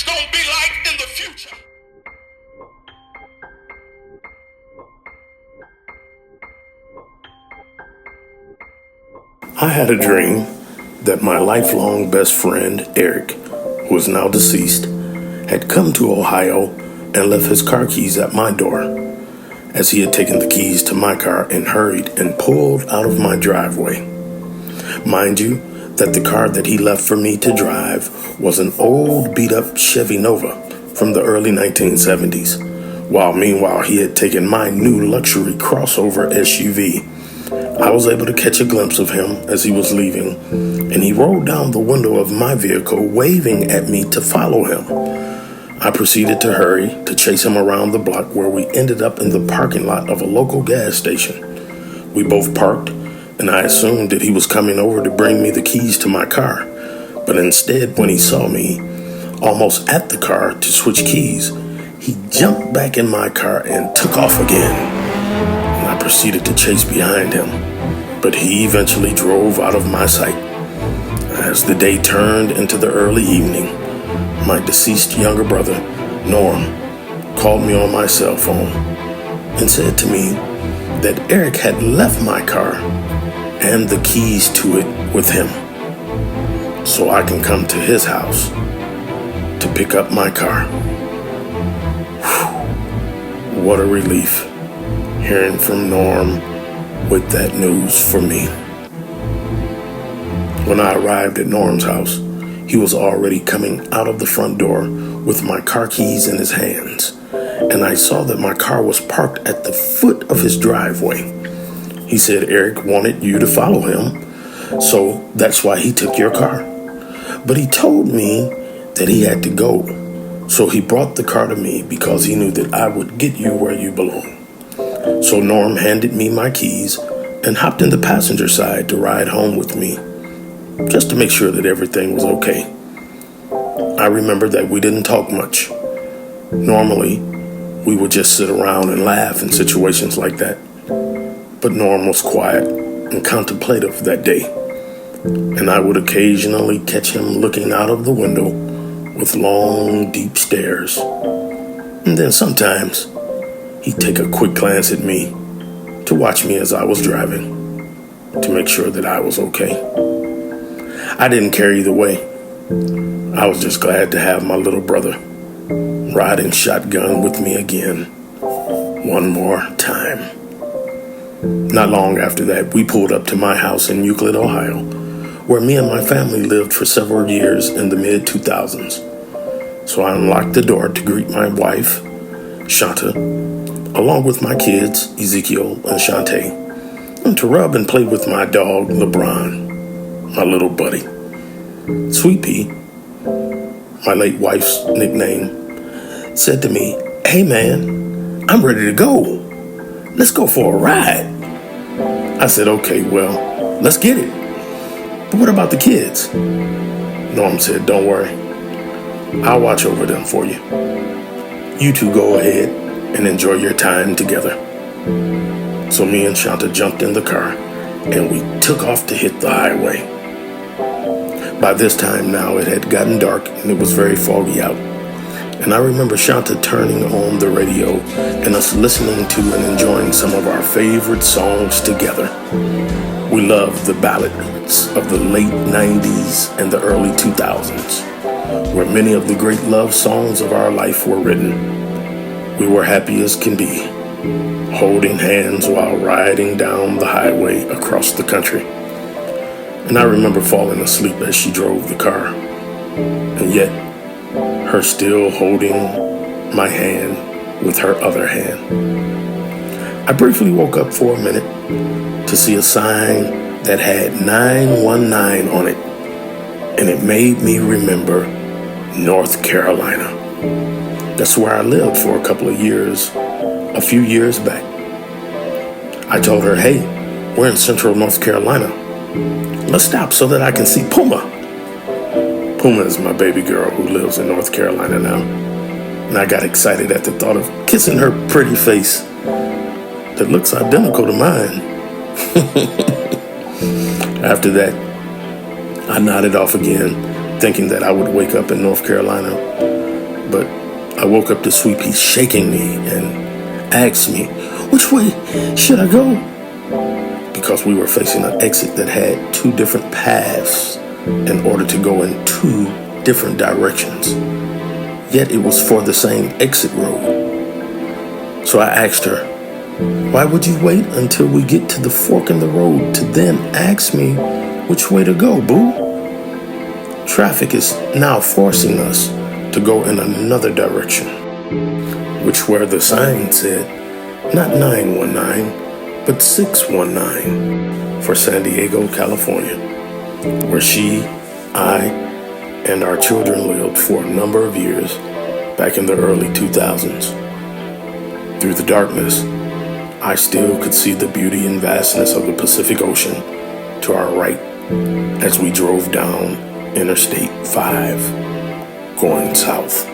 it's gonna be like in the future. I had a dream that my lifelong best friend, Eric, who is now deceased, had come to Ohio and left his car keys at my door, as he had taken the keys to my car and hurried and pulled out of my driveway. Mind you, that the car that he left for me to drive was an old beat-up Chevy Nova from the early 1970s, while meanwhile he had taken my new luxury crossover SUV. I was able to catch a glimpse of him as he was leaving, and he rolled down the window of my vehicle, waving at me to follow him. I proceeded to hurry to chase him around the block, where we ended up in the parking lot of a local gas station. We both parked, and I assumed that he was coming over to bring me the keys to my car. But instead, when he saw me almost at the car to switch keys, he jumped back in my car and took off again. And I proceeded to chase behind him, but he eventually drove out of my sight. As the day turned into the early evening, my deceased younger brother, Norm, called me on my cell phone and said to me that Eric had left my car and the keys to it with him, so I can come to his house to pick up my car. Whew. What a relief hearing from Norm with that news for me. When I arrived at Norm's house, he was already coming out of the front door with my car keys in his hands, and I saw that my car was parked at the foot of his driveway. He said Eric wanted you to follow him, so that's why he took your car. But he told me that he had to go, so he brought the car to me because he knew that I would get you where you belong. So Norm handed me my keys and hopped in the passenger side to ride home with me, just to make sure that everything was okay. I remember that we didn't talk much. Normally, we would just sit around and laugh in situations like that. But Norm was quiet and contemplative that day, and I would occasionally catch him looking out of the window with long, deep stares. And then sometimes he'd take a quick glance at me to watch me as I was driving, to make sure that I was okay. I didn't care either way. I was just glad to have my little brother riding shotgun with me again, one more time. Not long after that, we pulled up to my house in Euclid, Ohio, where me and my family lived for several years in the mid-2000s. So I unlocked the door to greet my wife, Shanta, along with my kids, Ezekiel and Shantae, and to rub and play with my dog, LeBron, my little buddy. Sweet Pea, my late wife's nickname, said to me, "Hey man, I'm ready to go. Let's go for a ride." I said, "Okay, well, let's get it. But what about the kids?" Norm said, "Don't worry. I'll watch over them for you. You two go ahead and enjoy your time together." So me and Shanta jumped in the car and we took off to hit the highway. By this time now it had gotten dark and it was very foggy out. And I remember Shanta turning on the radio and us listening to and enjoying some of our favorite songs together. We loved the ballads of the late 90s and the early 2000s, where many of the great love songs of our life were written. We were happy as can be, holding hands while riding down the highway across the country. And I remember falling asleep as she drove the car, and yet her still holding my hand with her other hand. I briefly woke up for a minute to see a sign that had 919 on it, and it made me remember North Carolina. That's where I lived for a couple of years, a few years back. I told her, "Hey, we're in central North Carolina. Let's stop so that I can see Puma." Puma is my baby girl who lives in North Carolina now, and I got excited at the thought of kissing her pretty face that looks identical to mine. After that, I nodded off again, thinking that I would wake up in North Carolina But I woke up to Sweet Pea shaking me and asked me, which way should I go? Because we were facing an exit that had two different paths in order to go in two different directions. Yet it was for the same exit road. So I asked her, why would you wait until we get to the fork in the road to then ask me which way to go, boo? Traffic is now forcing us to go in another direction, which where the sign said, not 919, but 619 for San Diego, California, where she, I, and our children lived for a number of years back in the early 2000s. Through the darkness, I still could see the beauty and vastness of the Pacific Ocean to our right as we drove down Interstate 5, going south.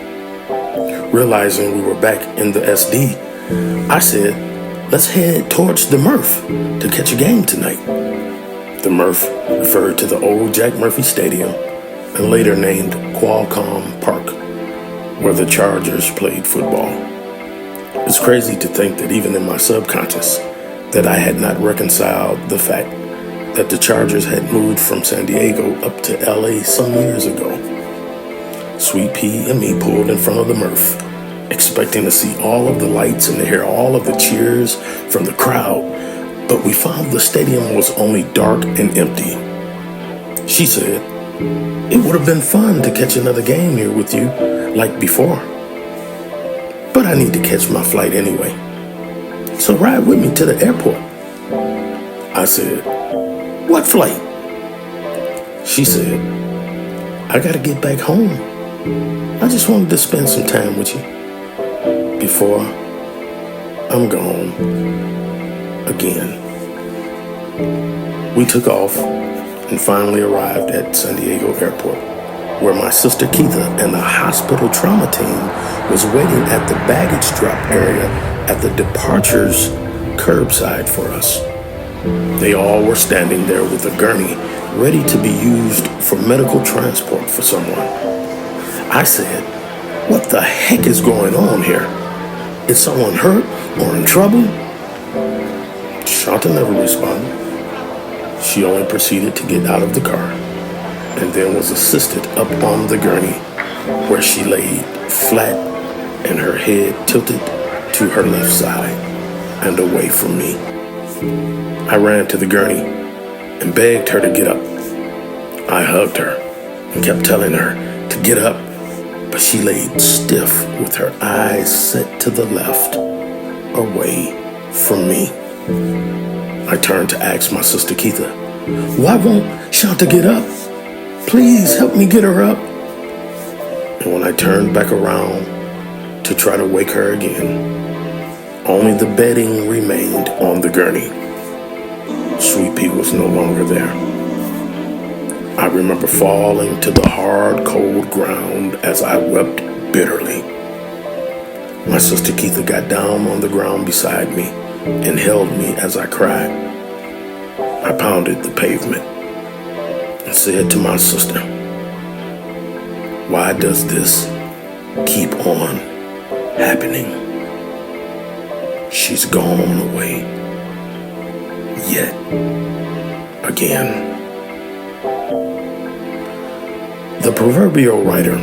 Realizing we were back in the SD, I said, let's head towards the Murph to catch a game tonight. The Murph referred to the old Jack Murphy Stadium and later named Qualcomm Park, where the Chargers played football. It's crazy to think that even in my subconscious that I had not reconciled the fact that the Chargers had moved from San Diego up to LA some years ago. Sweet Pea and me pulled in front of the Murph, expecting to see all of the lights and to hear all of the cheers from the crowd, but we found the stadium was only dark and empty. She said, it would have been fun to catch another game here with you like before, but I need to catch my flight anyway, so ride with me to the airport. I said, what flight? She said, I gotta get back home. I just wanted to spend some time with you before I'm gone again. We took off and finally arrived at San Diego Airport, where my sister Keitha and the hospital trauma team was waiting at the baggage drop area at the departures curbside for us. They all were standing there with a gurney ready to be used for medical transport for someone. I said, what the heck is going on here? Is someone hurt or in trouble? Shanta never responded. She only proceeded to get out of the car and then was assisted up on the gurney, where she laid flat and her head tilted to her left side and away from me. I ran to the gurney and begged her to get up. I hugged her and kept telling her to get up, but she laid stiff with her eyes set to the left, away from me. I turned to ask my sister Keitha, why won't Shanta get up? Please help me get her up. And when I turned back around to try to wake her again, only the bedding remained on the gurney. Sweet Pea was no longer there. I remember falling to the hard, cold ground as I wept bitterly. My sister Keitha got down on the ground beside me and held me as I cried. I pounded the pavement and said to my sister, why does this keep on happening? She's gone away yet again. The proverbial writer,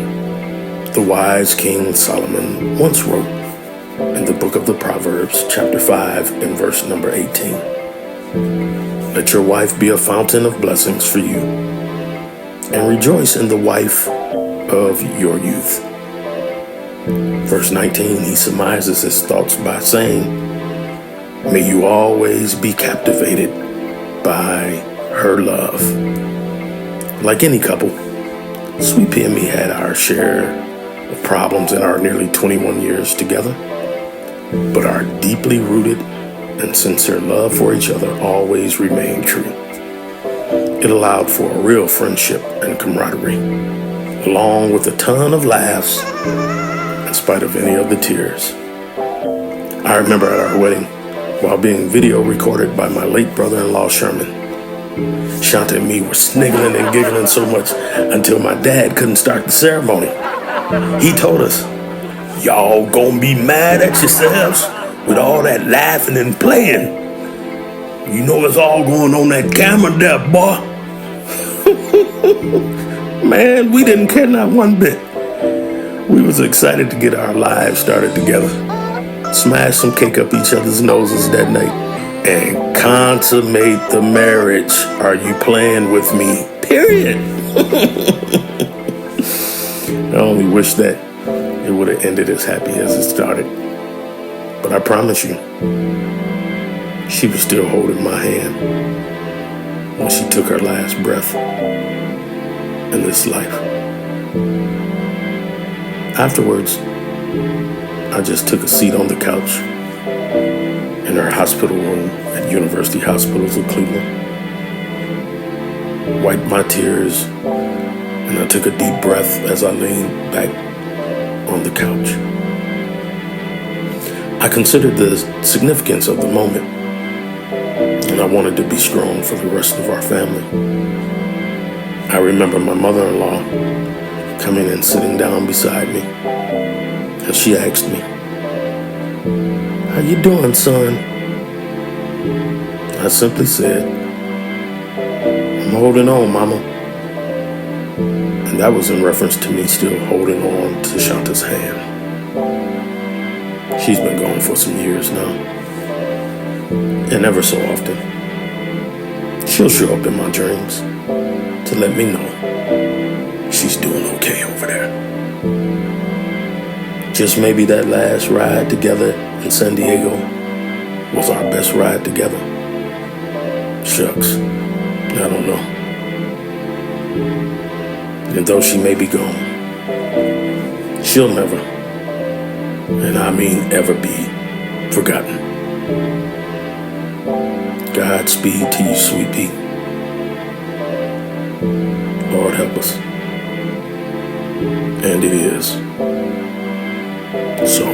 the wise King Solomon, once wrote in the book of the Proverbs, chapter 5 and verse number 18, let your wife be a fountain of blessings for you, and rejoice in the wife of your youth. Verse 19, he surmises his thoughts by saying, may you always be captivated by her love. Like any couple, Sweet Pea and me had our share of problems in our nearly 21 years together, but our deeply rooted and sincere love for each other always remained true. It allowed for a real friendship and camaraderie, along with a ton of laughs, in spite of any of the tears. I remember at our wedding, while being video recorded by my late brother-in-law Sherman, Shanta and me were sniggling and giggling so much until my dad couldn't start the ceremony. He told us, Y'all gonna be mad at yourselves with all that laughing and playing. You know it's all going on that camera there, boy. Man, we didn't care not one bit. We was excited to get our lives started together. Smash some cake up each other's noses that night. And consummate the marriage. Are you playing with me? Period. I only wish that it would have ended as happy as it started. But I promise you, she was still holding my hand when she took her last breath in this life. Afterwards, I just took a seat on the couch in her hospital room at University Hospitals of Cleveland, wiped my tears, and I took a deep breath as I leaned back on the couch. I considered the significance of the moment, and I wanted to be strong for the rest of our family. I remember my mother-in-law coming and sitting down beside me, and she asked me, "How you doing, son?" I simply said, "I'm holding on, Mama." And that was in reference to me still holding on to Shanta's hand. She's been gone for some years now. And ever so often, she'll show up in my dreams to let me know she's doing okay over there. Just maybe that last ride together in San Diego was our best ride together. Shucks, I don't know. And though she may be gone, she'll never, and I mean ever, be forgotten. Godspeed to you, sweet pea. Lord help us. And it is so.